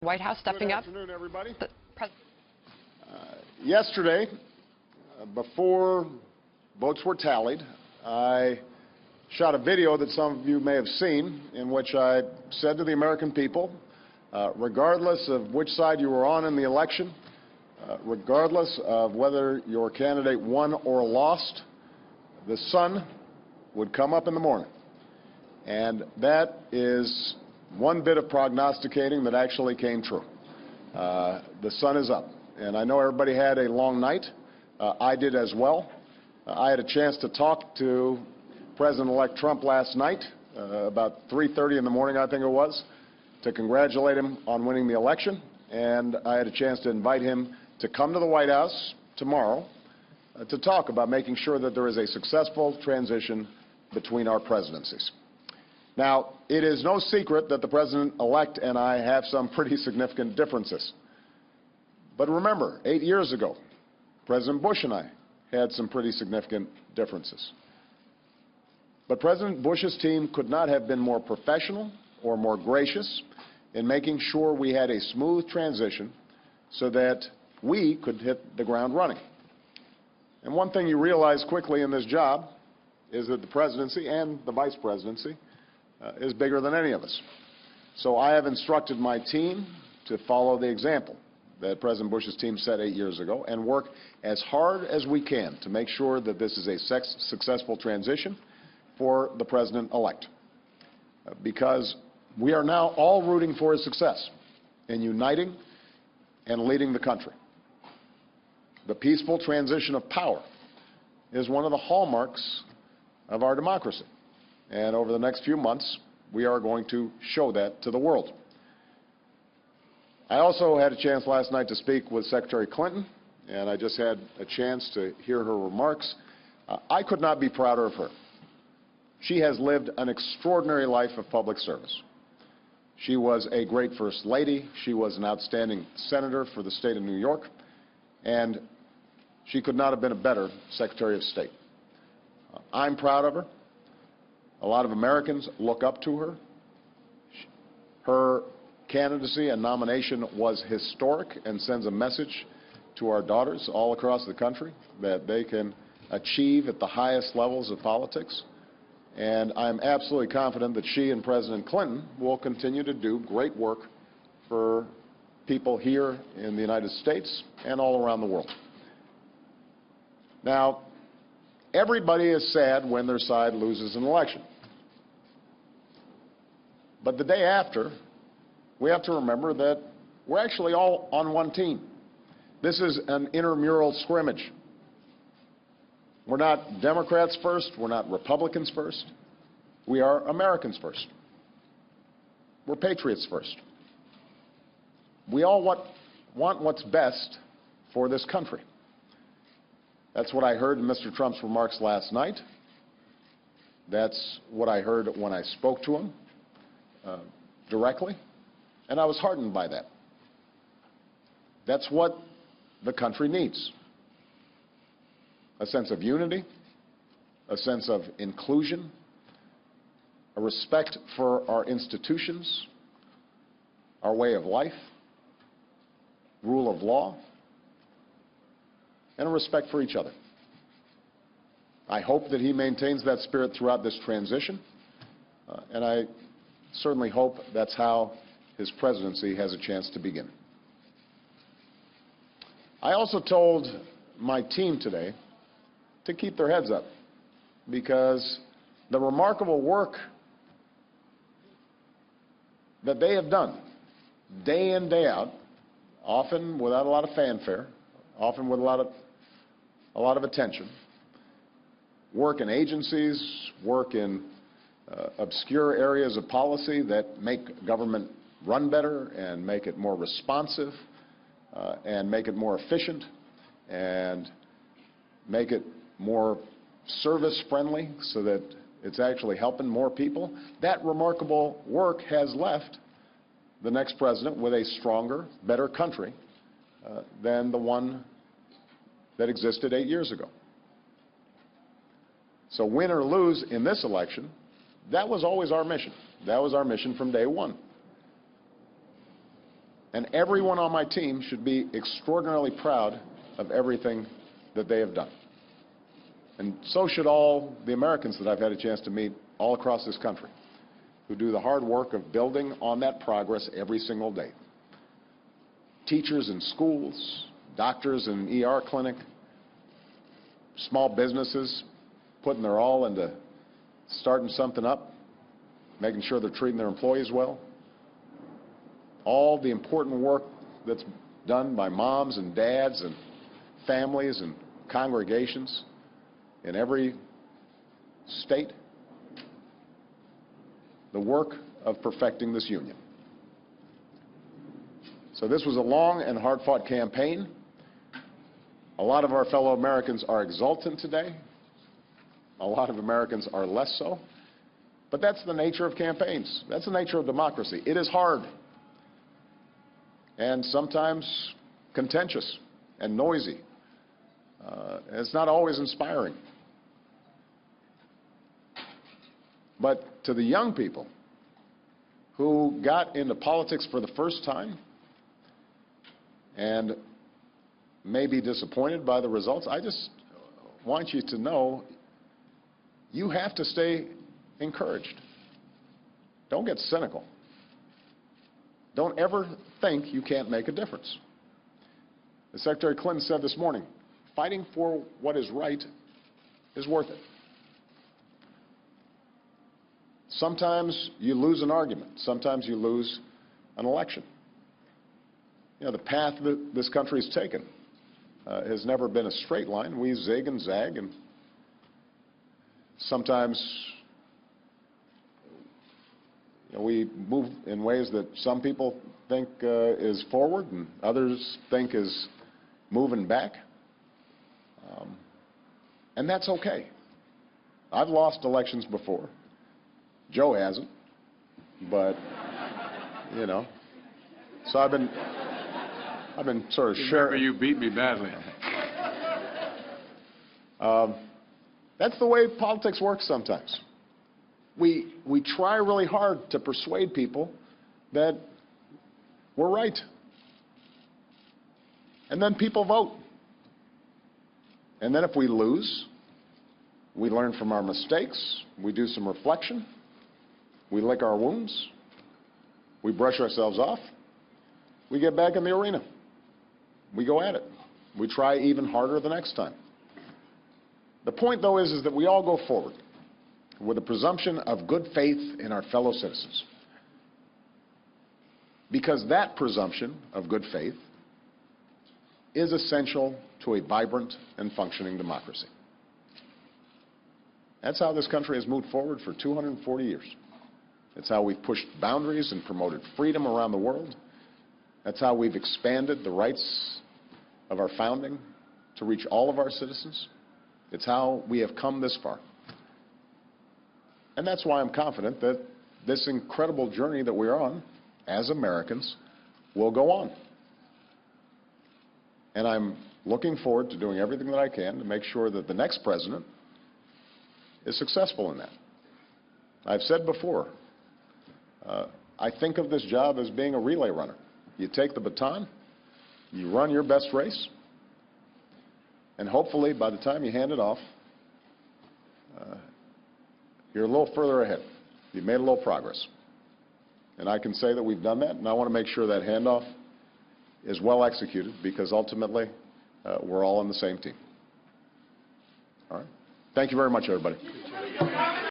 White House stepping up. Good afternoon, everybody. Pres Yesterday, before votes were tallied, I shot a video that some of you may have seen in which I said to the American people, regardless of which side you were on in the election, regardless of whether your candidate won or lost, the sun would come up in the morning. And that is one bit of prognosticating that actually came true. The sun is up. And I know everybody had a long night. I did as well. I had a chance to talk to President-elect Trump last night, about 3:30 in the morning, I think it was, to congratulate him on winning the election. And I had a chance to invite him to come to the White House tomorrow to talk about making sure that there is a successful transition between our presidencies. Now, it is no secret that the President-elect and I have some pretty significant differences. But remember, 8 years ago, President Bush and I had some pretty significant differences. But President Bush's team could not have been more professional or more gracious in making sure we had a smooth transition so that we could hit the ground running. And one thing you realize quickly in this job is that the presidency and the vice presidency is bigger than any of us. So I have instructed my team to follow the example that President Bush's team set 8 years ago and work as hard as we can to make sure that this is a successful transition for the President-elect. Because we are now all rooting for his success in uniting and leading the country. The peaceful transition of power is one of the hallmarks of our democracy. And over the next few months, we are going to show that to the world. I also had a chance last night to speak with Secretary Clinton, and I just had a chance to hear her remarks. I could not be prouder of her. She has lived an extraordinary life of public service. She was a great First Lady. She was an outstanding senator for the state of New York, and she could not have been a better Secretary of State. I'm proud of her. A lot of Americans look up to her. Her candidacy and nomination was historic and sends a message to our daughters all across the country that they can achieve at the highest levels of politics. And I'm absolutely confident that she and President Clinton will continue to do great work for people here in the United States and all around the world. Now, everybody is sad when their side loses an election. But the day after, we have to remember that we're actually all on one team. This is an intramural scrimmage. We're not Democrats first. We're not Republicans first. We are Americans first. We're patriots first. We all want what's best for this country. That's what I heard in Mr. Trump's remarks last night. That's what I heard when I spoke to him directly, and I was heartened by that. That's what the country needs. A sense of unity, a sense of inclusion, a respect for our institutions, our way of life, rule of law, and a respect for each other. I hope that he maintains that spirit throughout this transition, and I certainly hope that's how his presidency has a chance to begin. I also told my team today to keep their heads up, because the remarkable work that they have done day in, day out, often without a lot of fanfare, often with a lot of attention, work in agencies, work in obscure areas of policy that make government run better and make it more responsive and make it more efficient and make it more service-friendly so that it's actually helping more people. That remarkable work has left the next president with a stronger, better country than the one that existed 8 years ago. So win or lose in this election, that was always our mission. That was our mission from day one. And everyone on my team should be extraordinarily proud of everything that they have done. And so should all the Americans that I've had a chance to meet all across this country, who do the hard work of building on that progress every single day. Teachers in schools, doctors in ER clinic, small businesses putting their all into starting something up, making sure they're treating their employees well. All the important work that's done by moms and dads and families and congregations in every state. The work of perfecting this union. So this was a long and hard-fought campaign. A lot of our fellow Americans are exultant today. A lot of Americans are less so. But that's the nature of campaigns. That's the nature of democracy. It is hard and sometimes contentious and noisy. It's not always inspiring. But to the young people who got into politics for the first time and may be disappointed by the results, I just want you to know you have to stay encouraged. Don't get cynical. Don't ever think you can't make a difference. As Secretary Clinton said this morning, fighting for what is right is worth it. Sometimes you lose an argument. Sometimes you lose an election. You know, the path that this country has taken has never been a straight line. We zig and zag, and sometimes we move in ways that some people think is forward and others think is moving back. And that's okay. I've lost elections before. Joe hasn't, but, you know. So I've been sort of sharing. You beat me badly. That's the way politics works sometimes. We try really hard to persuade people that we're right. And then people vote. And then if we lose, we learn from our mistakes, we do some reflection, we lick our wounds, we brush ourselves off, we get back in the arena. We go at it. We try even harder the next time. The point, though, is that we all go forward with a presumption of good faith in our fellow citizens. Because that presumption of good faith is essential to a vibrant and functioning democracy. That's how this country has moved forward for 240 years. It's how we've pushed boundaries and promoted freedom around the world. That's how we've expanded the rights of our founding to reach all of our citizens. It's how we have come this far. And that's why I'm confident that this incredible journey that we're on as Americans will go on. And I'm looking forward to doing everything that I can to make sure that the next president is successful in that. I've said before, I think of this job as being a relay runner. You take the baton, you run your best race, and hopefully by the time you hand it off, you're a little further ahead. You've made a little progress. And I can say that we've done that, and I want to make sure that handoff is well executed because ultimately we're all on the same team. All right? Thank you very much, everybody.